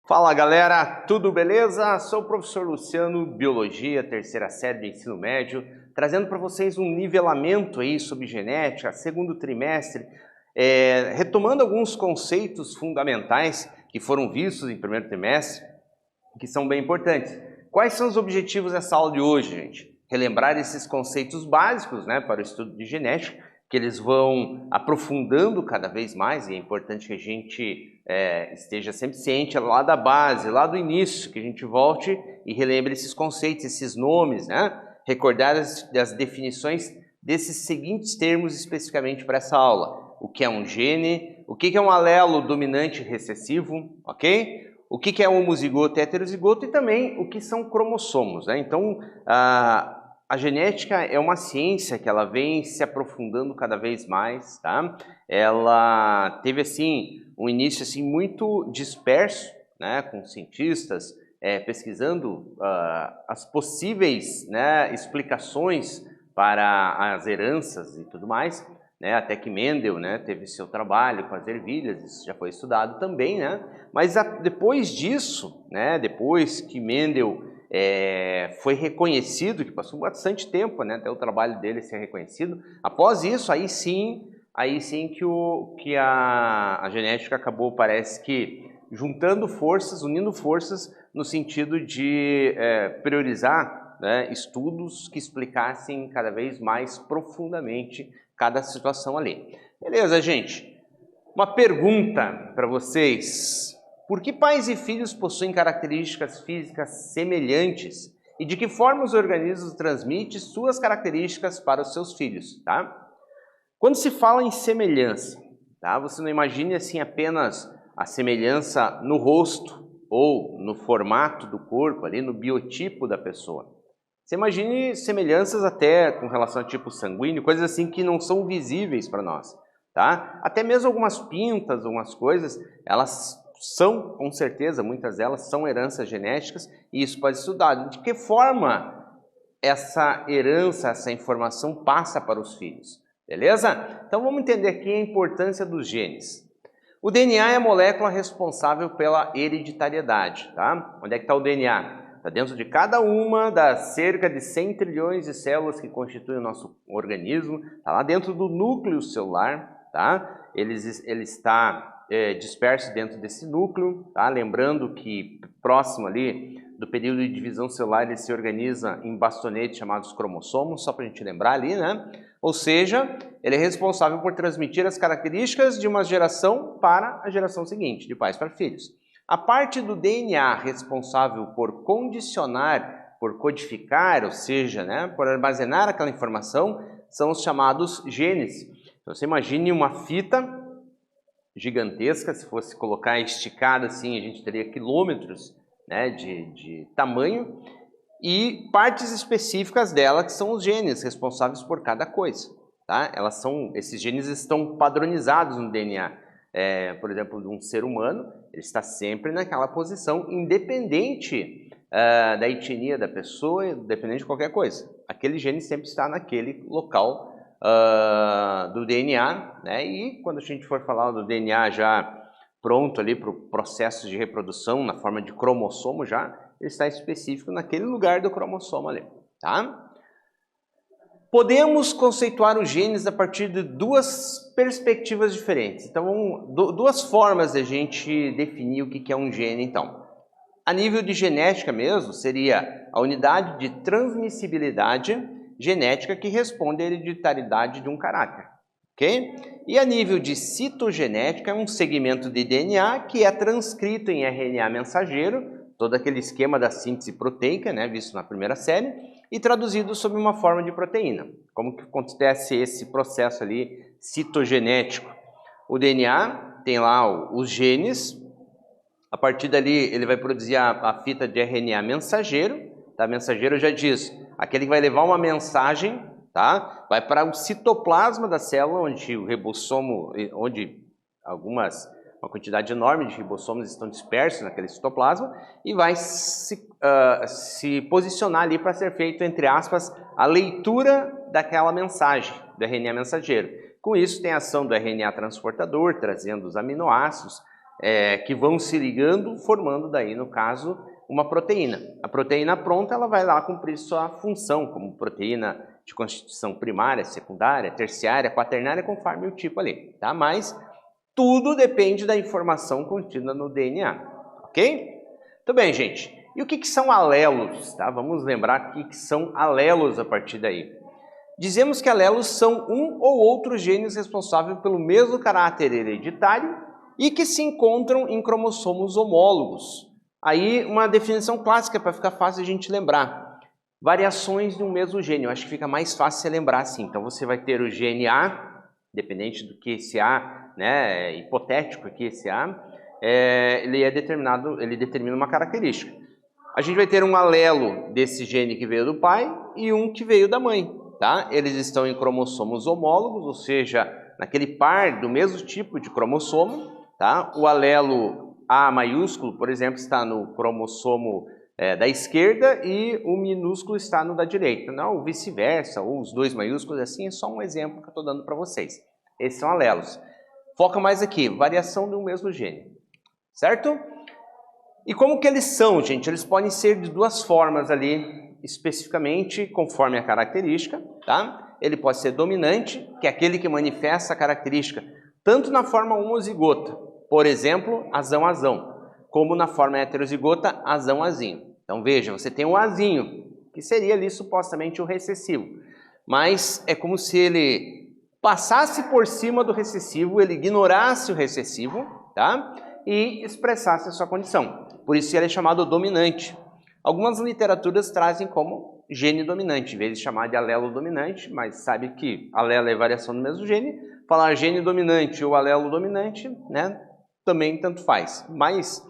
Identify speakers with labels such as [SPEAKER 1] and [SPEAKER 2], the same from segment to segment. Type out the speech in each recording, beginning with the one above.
[SPEAKER 1] Fala galera, tudo beleza? Sou o professor Luciano, Biologia, terceira série do ensino médio, trazendo para vocês um nivelamento aí sobre genética, segundo trimestre, retomando alguns conceitos fundamentais que foram vistos em primeiro trimestre, que são bem importantes. Quais são os objetivos dessa aula de hoje, gente? Relembrar esses conceitos básicos, né, para o estudo de genética, que eles vão aprofundando cada vez mais, e é importante que a gente esteja sempre ciente lá da base, lá do início, que a gente volte e relembre esses conceitos, esses nomes, né? Recordar as definições desses seguintes termos especificamente para essa aula. O que é um gene, o que é um alelo dominante recessivo, ok? O que é homozigoto e heterozigoto e também o que são cromossomos, né? Então, a genética é uma ciência que ela vem se aprofundando cada vez mais, tá? Ela teve, assim, um início, assim, muito disperso, né? Com cientistas pesquisando as possíveis, né, explicações para as heranças e tudo mais, né? Até que Mendel, né, teve seu trabalho com as ervilhas, isso já foi estudado também, né? Mas depois disso, né, depois que Mendel foi reconhecido, que passou bastante tempo, né, até o trabalho dele ser reconhecido. Após isso, aí sim que a genética acabou, parece que, juntando forças, unindo forças, no sentido de priorizar, né, estudos que explicassem cada vez mais profundamente cada situação ali. Beleza, gente? Uma pergunta para vocês. Por que pais e filhos possuem características físicas semelhantes e de que forma os organismos transmitem suas características para os seus filhos, tá? Quando se fala em semelhança, tá? Você não imagine assim apenas a semelhança no rosto ou no formato do corpo, ali no biotipo da pessoa. Você imagine semelhanças até com relação a tipo sanguíneo, coisas assim que não são visíveis para nós, tá? Até mesmo algumas pintas, algumas coisas, elas são, com certeza, muitas delas são heranças genéticas e isso pode ser estudado. De que forma essa herança, essa informação passa para os filhos, beleza? Então vamos entender aqui a importância dos genes. O DNA é a molécula responsável pela hereditariedade, tá? Onde é que está o DNA? Está dentro de cada uma das cerca de 100 trilhões de células que constituem o nosso organismo, está lá dentro do núcleo celular, tá? Ele está disperso dentro desse núcleo, tá? Lembrando que próximo ali do período de divisão celular ele se organiza em bastonetes chamados cromossomos, só para a gente lembrar ali, né? Ou seja, ele é responsável por transmitir as características de uma geração para a geração seguinte, de pais para filhos. A parte do DNA responsável por condicionar, por codificar, ou seja, né, por armazenar aquela informação, são os chamados genes. Então, você imagine uma fita gigantesca, se fosse colocar esticada assim, a gente teria quilômetros, né, de tamanho, e partes específicas dela que são os genes responsáveis por cada coisa, tá? Esses genes estão padronizados no DNA. Por exemplo, de um ser humano, ele está sempre naquela posição, independente da etnia da pessoa, independente de qualquer coisa. Aquele gene sempre está naquele local do DNA, né? E quando a gente for falar do DNA já pronto ali para o processo de reprodução, na forma de cromossomo já, ele está específico naquele lugar do cromossomo ali, tá? Podemos conceituar os genes a partir de duas perspectivas diferentes. Então, duas formas de a gente definir o que é um gene, então. A nível de genética mesmo, seria a unidade de transmissibilidade genética que responde à hereditariedade de um caráter, ok? E a nível de citogenética, é um segmento de DNA que é transcrito em RNA mensageiro, todo aquele esquema da síntese proteica, né, visto na primeira série, e traduzido sob uma forma de proteína. Como que acontece esse processo ali citogenético? O DNA tem lá os genes, a partir dali ele vai produzir a fita de RNA mensageiro, tá? Mensageiro já diz, aquele que vai levar uma mensagem, tá? Vai para o citoplasma da célula, onde o ribossomo, onde uma quantidade enorme de ribossomos estão dispersos naquele citoplasma e vai se posicionar ali para ser feito, entre aspas, a leitura daquela mensagem, do RNA mensageiro. Com isso tem a ação do RNA transportador, trazendo os aminoácidos, que vão se ligando, formando daí, no caso, uma proteína. A proteína pronta, ela vai lá cumprir sua função, como proteína de constituição primária, secundária, terciária, quaternária, conforme o tipo ali, tá? Mas tudo depende da informação contida no DNA, ok? Muito bem, gente. E o que são alelos, tá? Vamos lembrar o que são alelos a partir daí. Dizemos que alelos são um ou outro genes responsável pelo mesmo caráter hereditário e que se encontram em cromossomos homólogos. Aí uma definição clássica para ficar fácil a gente lembrar. Variações de um mesmo gene, eu acho que fica mais fácil você lembrar assim. Então você vai ter o gene A, dependente do que esse A, né, hipotético aqui esse A, ele determina uma característica. A gente vai ter um alelo desse gene que veio do pai e um que veio da mãe, tá? Eles estão em cromossomos homólogos, ou seja, naquele par do mesmo tipo de cromossomo, tá? O alelo A maiúsculo, por exemplo, está no cromossomo da esquerda e o minúsculo está no da direita, não, ou vice-versa, ou os dois maiúsculos, assim, é só um exemplo que eu estou dando para vocês. Esses são alelos. Foca mais aqui, variação de um mesmo gene, certo? E como que eles são, gente? Eles podem ser de duas formas ali, especificamente, conforme a característica, tá? Ele pode ser dominante, que é aquele que manifesta a característica, tanto na forma homozigota, por exemplo, azão-azão, como na forma heterozigota, azão-azinho. Então veja, você tem um azinho, que seria ali supostamente o recessivo, mas é como se ele passasse por cima do recessivo, ele ignorasse o recessivo, tá? E expressasse a sua condição. Por isso ele é chamado dominante. Algumas literaturas trazem como gene dominante, em vez de chamar de alelo dominante, mas sabe que alelo é variação do mesmo gene, falar gene dominante ou alelo dominante, né, também tanto faz. Mas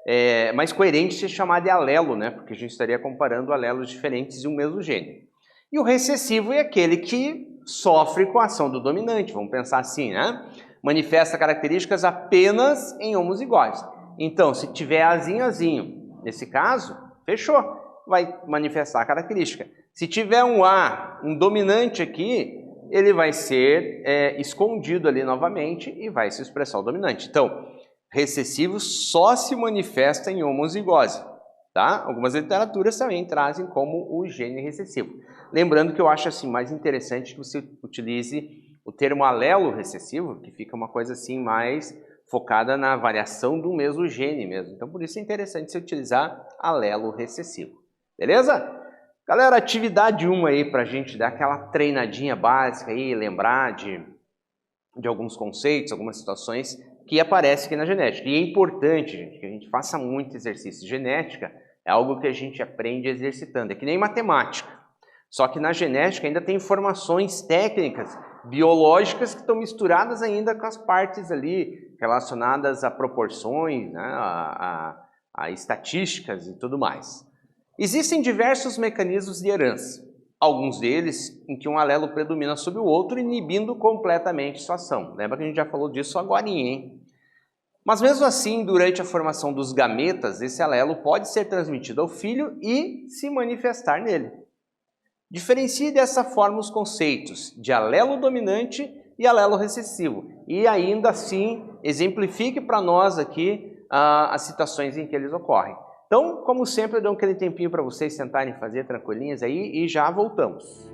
[SPEAKER 1] é mais coerente se chamar de alelo, né, porque a gente estaria comparando alelos diferentes de um mesmo gene. E o recessivo é aquele que sofre com a ação do dominante, vamos pensar assim, né? Manifesta características apenas em homozigotes. Então, se tiver azinho, nesse caso, fechou, vai manifestar a característica. Se tiver um A, um dominante aqui, ele vai ser escondido ali novamente e vai se expressar o dominante. Então, recessivo só se manifesta em homozigose, tá? Algumas literaturas também trazem como o gene recessivo. Lembrando que eu acho assim mais interessante que você utilize o termo alelo recessivo, que fica uma coisa assim mais focada na variação do mesmo gene mesmo. Então, por isso é interessante você utilizar alelo recessivo. Beleza? Galera, atividade 1 aí para a gente dar aquela treinadinha básica aí, lembrar de alguns conceitos, algumas situações que aparecem aqui na genética. E é importante, gente, que a gente faça muito exercício. Genética é algo que a gente aprende exercitando, é que nem matemática. Só que na genética ainda tem informações técnicas, biológicas que estão misturadas ainda com as partes ali relacionadas a proporções, né, a estatísticas e tudo mais. Existem diversos mecanismos de herança, alguns deles em que um alelo predomina sobre o outro, inibindo completamente sua ação. Lembra que a gente já falou disso agorinha, hein? Mas mesmo assim, durante a formação dos gametas, esse alelo pode ser transmitido ao filho e se manifestar nele. Diferencie dessa forma os conceitos de alelo dominante e alelo recessivo. E ainda assim, exemplifique para nós aqui as situações em que eles ocorrem. Então, como sempre, eu dou aquele tempinho para vocês sentarem e fazer tranquilinhas aí e já voltamos.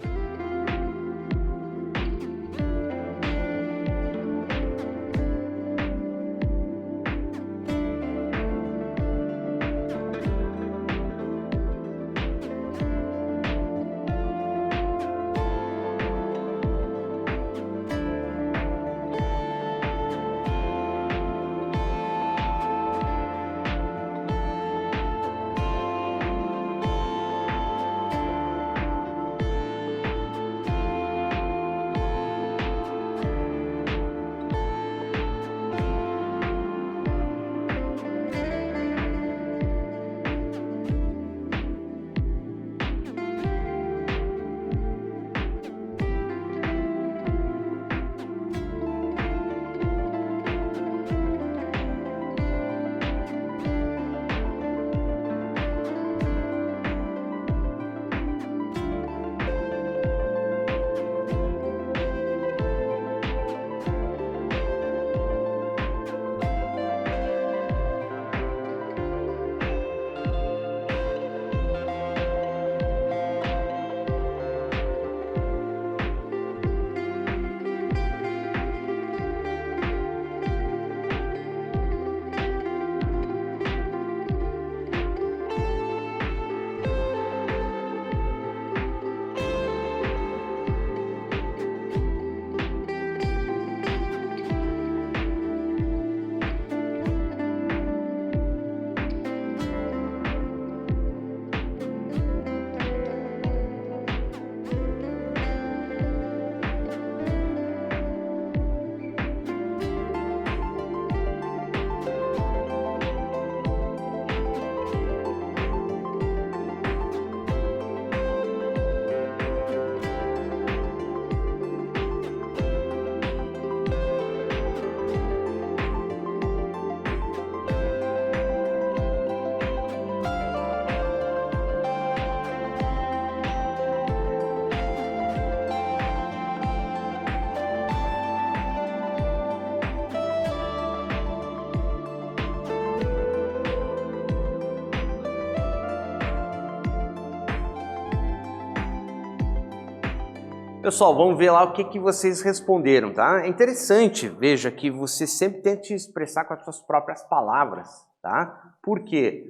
[SPEAKER 1] Pessoal, vamos ver lá o que vocês responderam, tá? É interessante, veja, que você sempre tente expressar com as suas próprias palavras, tá? Por quê?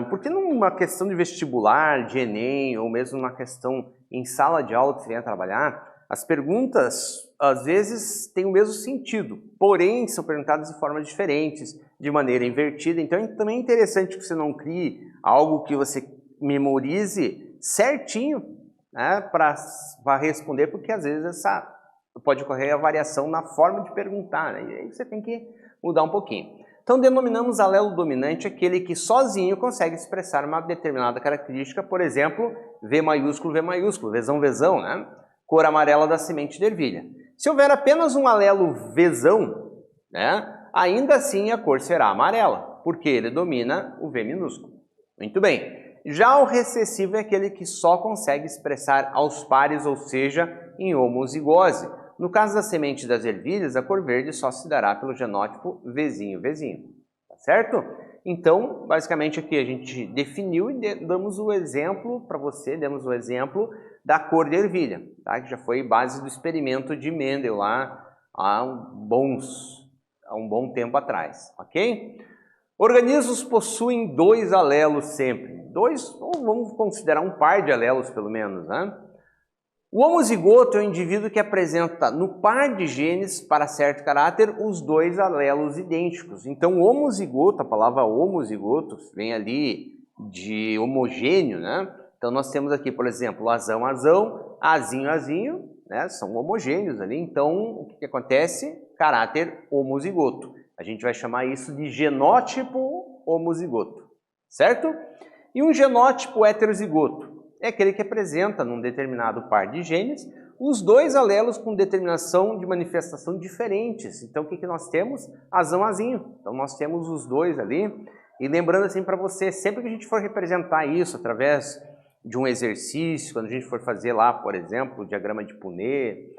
[SPEAKER 1] Porque numa questão de vestibular, de Enem, ou mesmo numa questão em sala de aula que você venha trabalhar, as perguntas, às vezes, têm o mesmo sentido, porém, são perguntadas de formas diferentes, de maneira invertida. Então, também é interessante que você não crie algo que você memorize certinho, né, para responder, porque às vezes pode ocorrer a variação na forma de perguntar, né? E aí você tem que mudar um pouquinho. Então, denominamos alelo dominante aquele que sozinho consegue expressar uma determinada característica, por exemplo, V maiúsculo, Vzão, Vzão, né? Cor amarela da semente de ervilha. Se houver apenas um alelo Vzão, né, ainda assim a cor será amarela, porque ele domina o V minúsculo. Muito bem. Já o recessivo é aquele que só consegue expressar aos pares, ou seja, em homozigose. No caso da semente das ervilhas, a cor verde só se dará pelo genótipo Vzinho, tá certo? Então, basicamente aqui a gente definiu e damos o exemplo para você, demos o exemplo da cor de ervilha, tá? Que já foi base do experimento de Mendel lá há um bom tempo atrás, ok? Organismos possuem dois alelos sempre. Dois, ou vamos considerar um par de alelos pelo menos, né? O homozigoto é o indivíduo que apresenta no par de genes para certo caráter os dois alelos idênticos. Então, o homozigoto, a palavra homozigoto, vem ali de homogêneo, né? Então, nós temos aqui, por exemplo, azão, azão, azinho, azinho, né? São homogêneos ali. Então, o que acontece? Caráter homozigoto. A gente vai chamar isso de genótipo homozigoto, certo? E um genótipo heterozigoto é aquele que apresenta, num determinado par de genes, os dois alelos com determinação de manifestação diferentes. Então, o que nós temos? Azão, azinho. Então, nós temos os dois ali. E lembrando assim para você, sempre que a gente for representar isso através de um exercício, quando a gente for fazer lá, por exemplo, o diagrama de Punnett,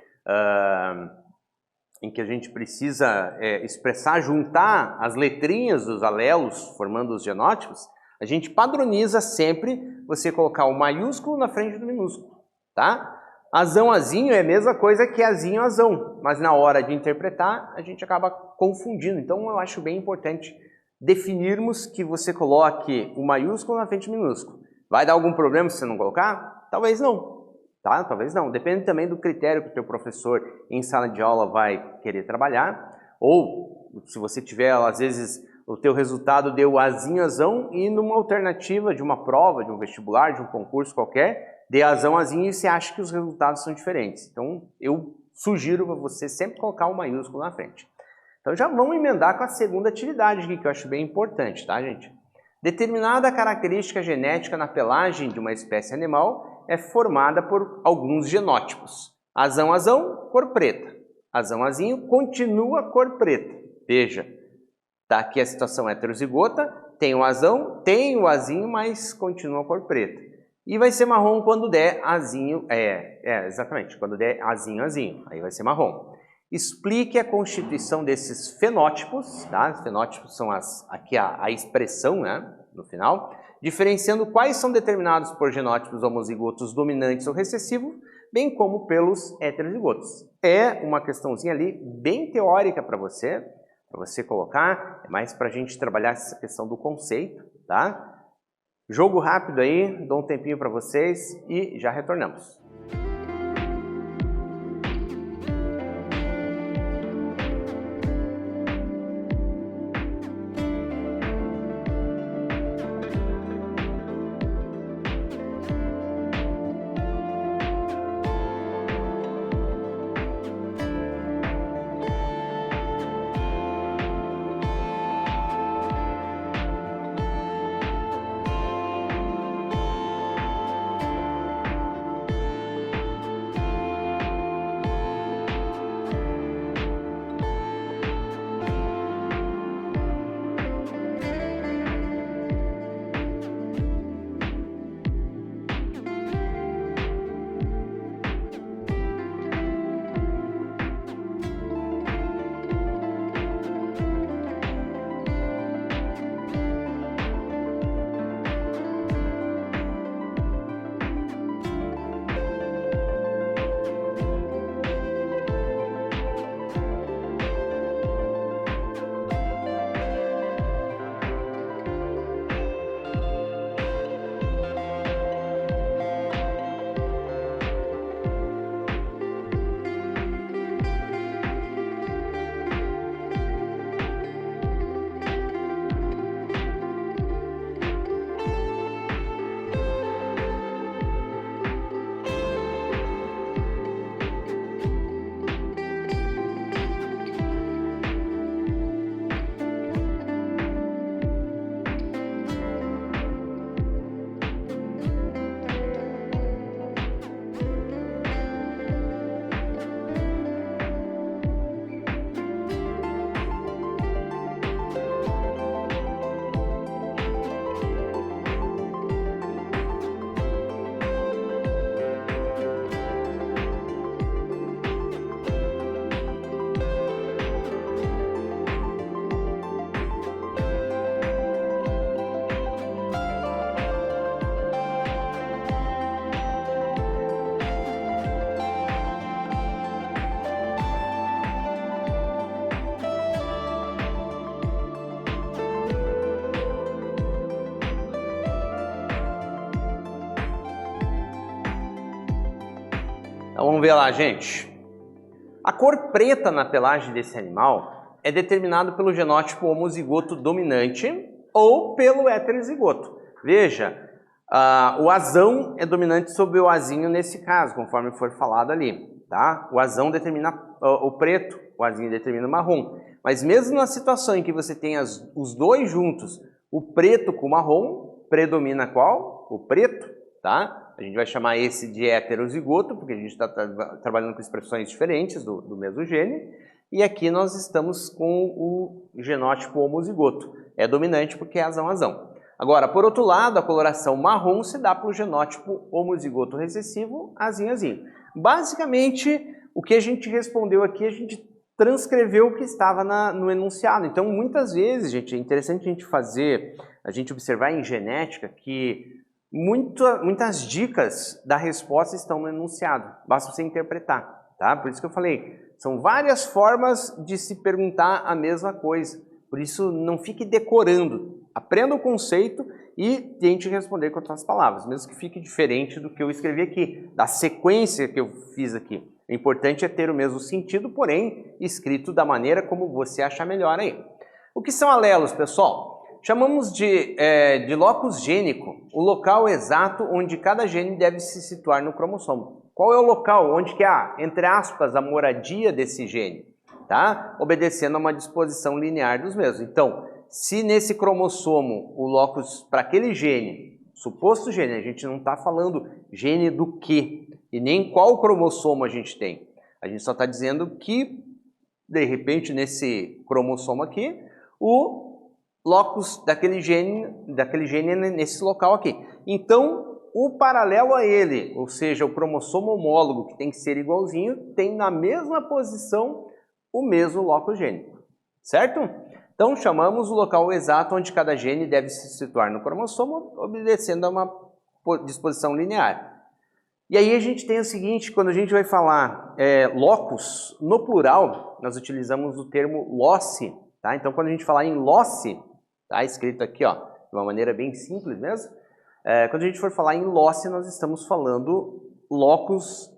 [SPEAKER 1] em que a gente precisa expressar, juntar as letrinhas dos alelos formando os genótipos, a gente padroniza sempre você colocar o maiúsculo na frente do minúsculo, tá? Azão, azinho é a mesma coisa que azinho, azão, mas na hora de interpretar a gente acaba confundindo. Então eu acho bem importante definirmos que você coloque o maiúsculo na frente do minúsculo. Vai dar algum problema se você não colocar? Talvez não. Tá? Talvez não. Depende também do critério que o teu professor em sala de aula vai querer trabalhar. Ou, se você tiver, às vezes, o teu resultado deu azinho, azão e numa alternativa de uma prova, de um vestibular, de um concurso qualquer, dê azão, azinho e você acha que os resultados são diferentes. Então, eu sugiro para você sempre colocar o maiúsculo na frente. Então, já vamos emendar com a segunda atividade aqui, que eu acho bem importante, tá, gente? Determinada característica genética na pelagem de uma espécie animal é formada por alguns genótipos. Azão, azão, cor preta. Azão, azinho, continua cor preta. Veja, tá aqui a situação heterozigota, tem o azão, tem o azinho, mas continua cor preta. E vai ser marrom quando der azinho, exatamente, quando der azinho, azinho, aí vai ser marrom. Explique a constituição desses fenótipos, tá? Os fenótipos são aqui a expressão, né, no final, diferenciando quais são determinados por genótipos homozigotos dominantes ou recessivos, bem como pelos heterozigotos. É uma questãozinha ali bem teórica para você colocar, é mais para a gente trabalhar essa questão do conceito, tá? Jogo rápido aí, dou um tempinho para vocês e já retornamos. Então vamos ver lá, gente. A cor preta na pelagem desse animal é determinada pelo genótipo homozigoto dominante ou pelo heterozigoto. Veja, o azão é dominante sobre o azinho nesse caso, conforme for falado ali, tá? O azão determina o preto, o azinho determina o marrom. Mas mesmo na situação em que você tem os dois juntos, o preto com o marrom, predomina qual? O preto, tá? A gente vai chamar esse de heterozigoto, porque a gente está trabalhando com expressões diferentes do mesmo gene. E aqui nós estamos com o genótipo homozigoto. É dominante porque é azão-azão. Agora, por outro lado, a coloração marrom se dá para o genótipo homozigoto recessivo, azinho-azinho. Basicamente, o que a gente respondeu aqui, a gente transcreveu o que estava no enunciado. Então, muitas vezes, gente, é interessante a gente observar em genética que muitas dicas da resposta estão no enunciado. Basta você interpretar, tá? Por isso que eu falei, são várias formas de se perguntar a mesma coisa. Por isso, não fique decorando. Aprenda o conceito e tente responder com outras palavras, mesmo que fique diferente do que eu escrevi aqui, da sequência que eu fiz aqui. O importante é ter o mesmo sentido, porém, escrito da maneira como você achar melhor aí. O que são alelos, pessoal? Chamamos de locus gênico, o local exato onde cada gene deve se situar no cromossomo. Qual é o local onde que há, entre aspas, a moradia desse gene? Tá? Obedecendo a uma disposição linear dos mesmos. Então, se nesse cromossomo o locus para aquele gene, suposto gene, a gente não está falando gene do que e nem qual cromossomo a gente tem. A gente só está dizendo que, de repente, nesse cromossomo aqui, o locus daquele gene é nesse local aqui. Então, o paralelo a ele, ou seja, o cromossomo homólogo, que tem que ser igualzinho, tem na mesma posição o mesmo locus gênico, certo? Então, chamamos o local exato onde cada gene deve se situar no cromossomo, obedecendo a uma disposição linear. E aí a gente tem o seguinte, quando a gente vai falar locus, no plural, nós utilizamos o termo loci, tá? Então, quando a gente falar em loci, tá escrito aqui, ó, de uma maneira bem simples mesmo, quando a gente for falar em loci, nós estamos falando locus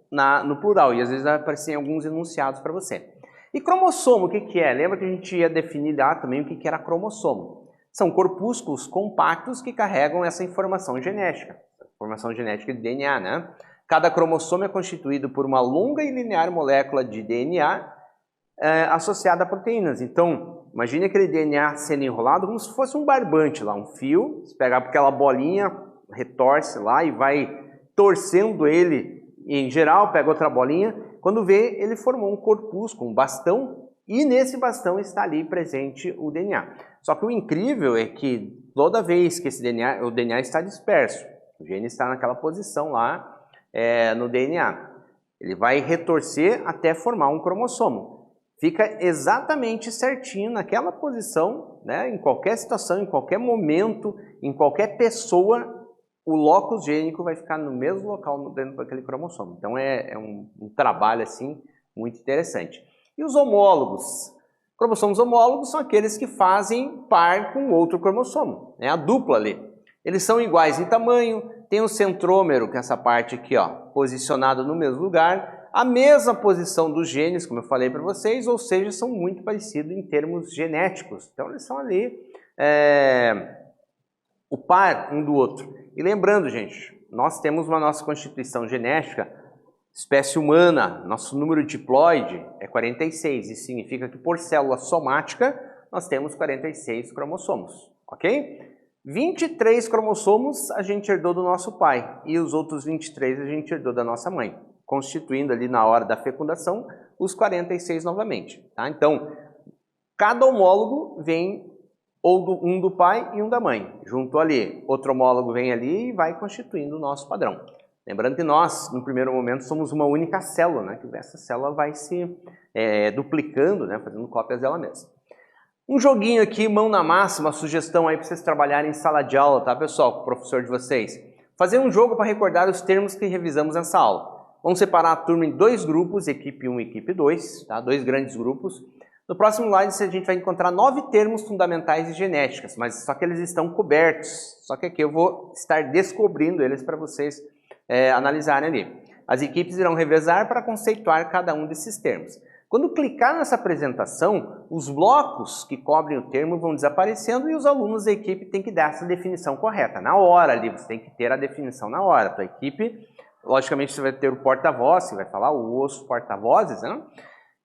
[SPEAKER 1] no plural, e às vezes vai aparecer em alguns enunciados para você. E cromossomo, o que que é? Lembra que a gente ia definir lá também o que que era cromossomo? São corpúsculos compactos que carregam essa informação genética de DNA, né? Cada cromossomo é constituído por uma longa e linear molécula de DNA associada a proteínas. Então, imagine aquele DNA sendo enrolado como se fosse um barbante lá, um fio. Você pega aquela bolinha, retorce lá e vai torcendo ele. Em geral, pega outra bolinha. Quando vê, ele formou um corpúsculo, um bastão, e nesse bastão está ali presente o DNA. Só que o incrível é que toda vez que o DNA está disperso, o gene está naquela posição lá no DNA, ele vai retorcer até formar um cromossomo. Fica exatamente certinho naquela posição, né? Em qualquer situação, em qualquer momento, em qualquer pessoa, o locus gênico vai ficar no mesmo local dentro daquele cromossomo. Então é um trabalho assim muito interessante. E os homólogos? Cromossomos homólogos são aqueles que fazem par com outro cromossomo, né? A dupla ali. Eles são iguais em tamanho, tem o centrômero, que é essa parte aqui, ó, posicionado no mesmo lugar, a mesma posição dos genes, como eu falei para vocês, ou seja, são muito parecidos em termos genéticos. Então eles são ali o par um do outro. E lembrando, gente, nós temos uma nossa constituição genética, espécie humana, nosso número diploide é 46, isso significa que por célula somática nós temos 46 cromossomos, ok? 23 cromossomos a gente herdou do nosso pai e os outros 23 a gente herdou da nossa mãe, constituindo ali na hora da fecundação os 46 novamente, tá? Então, cada homólogo vem ou um do pai e um da mãe. Junto ali, outro homólogo vem ali e vai constituindo o nosso padrão. Lembrando que nós, no primeiro momento, somos uma única célula, né? Que essa célula vai se duplicando, né? Fazendo cópias dela mesma. Um joguinho aqui, mão na massa, uma sugestão aí para vocês trabalharem em sala de aula, tá, pessoal? Com o professor de vocês. Fazer um jogo para recordar os termos que revisamos nessa aula. Vamos separar a turma em dois grupos, equipe 1 e equipe 2, tá? Dois grandes grupos. No próximo slide a gente vai encontrar 9 termos fundamentais de genéticas, mas só que eles estão cobertos. Só que aqui eu vou estar descobrindo eles para vocês analisarem ali. As equipes irão revezar para conceituar cada um desses termos. Quando clicar nessa apresentação, os blocos que cobrem o termo vão desaparecendo e os alunos da equipe têm que dar essa definição correta. Na hora ali, você tem que ter a definição na hora. Para a equipe, logicamente você vai ter o porta-voz, você vai falar os porta-vozes, né?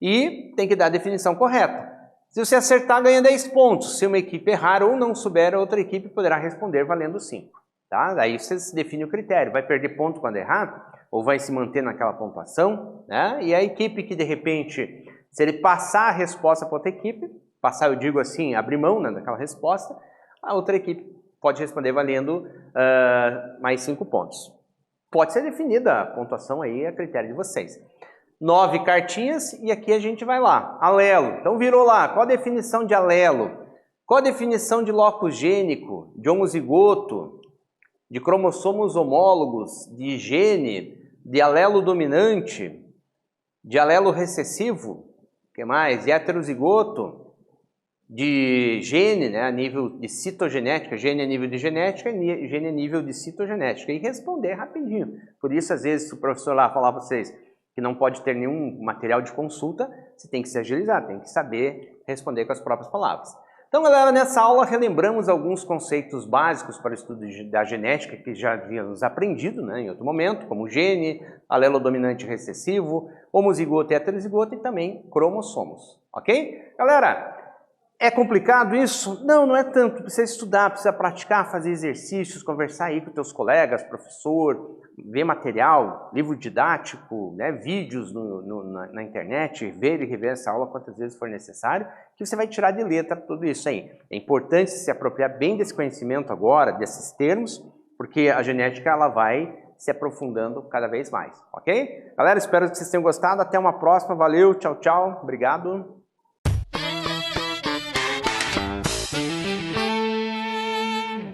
[SPEAKER 1] E tem que dar a definição correta. Se você acertar, ganha 10 pontos. Se uma equipe errar ou não souber, a outra equipe poderá responder valendo 5. Tá? Daí você define o critério. Vai perder ponto quando errar? Ou vai se manter naquela pontuação? Né? E a equipe que, de repente, se ele passar a resposta para outra equipe, passar, eu digo assim, abrir mão, né, daquela resposta, a outra equipe pode responder valendo mais 5 pontos. Pode ser definida a pontuação aí a critério de vocês. 9 cartinhas e aqui a gente vai lá. Alelo. Então virou lá. Qual a definição de alelo? Qual a definição de locus gênico, de homozigoto, de cromossomos homólogos, de gene, de alelo dominante, de alelo recessivo, que mais? De heterozigoto, de gene, né, a nível de citogenética, gene a nível de genética e gene a nível de citogenética. E responder rapidinho. Por isso, às vezes, se o professor lá falar para vocês que não pode ter nenhum material de consulta, você tem que se agilizar, tem que saber responder com as próprias palavras. Então, galera, nessa aula relembramos alguns conceitos básicos para o estudo da genética que já havíamos aprendido, né, em outro momento, como gene, alelo dominante recessivo, homozigoto e heterozigoto e também cromossomos, ok? Galera, é complicado isso? Não, não é tanto. Precisa estudar, precisa praticar, fazer exercícios, conversar aí com teus colegas, professor, ver material, livro didático, né, vídeos na internet, ver e rever essa aula quantas vezes for necessário, que você vai tirar de letra tudo isso aí. É importante se apropriar bem desse conhecimento agora, desses termos, porque a genética ela vai se aprofundando cada vez mais, ok? Galera, espero que vocês tenham gostado. Até uma próxima. Valeu, tchau, tchau. Obrigado.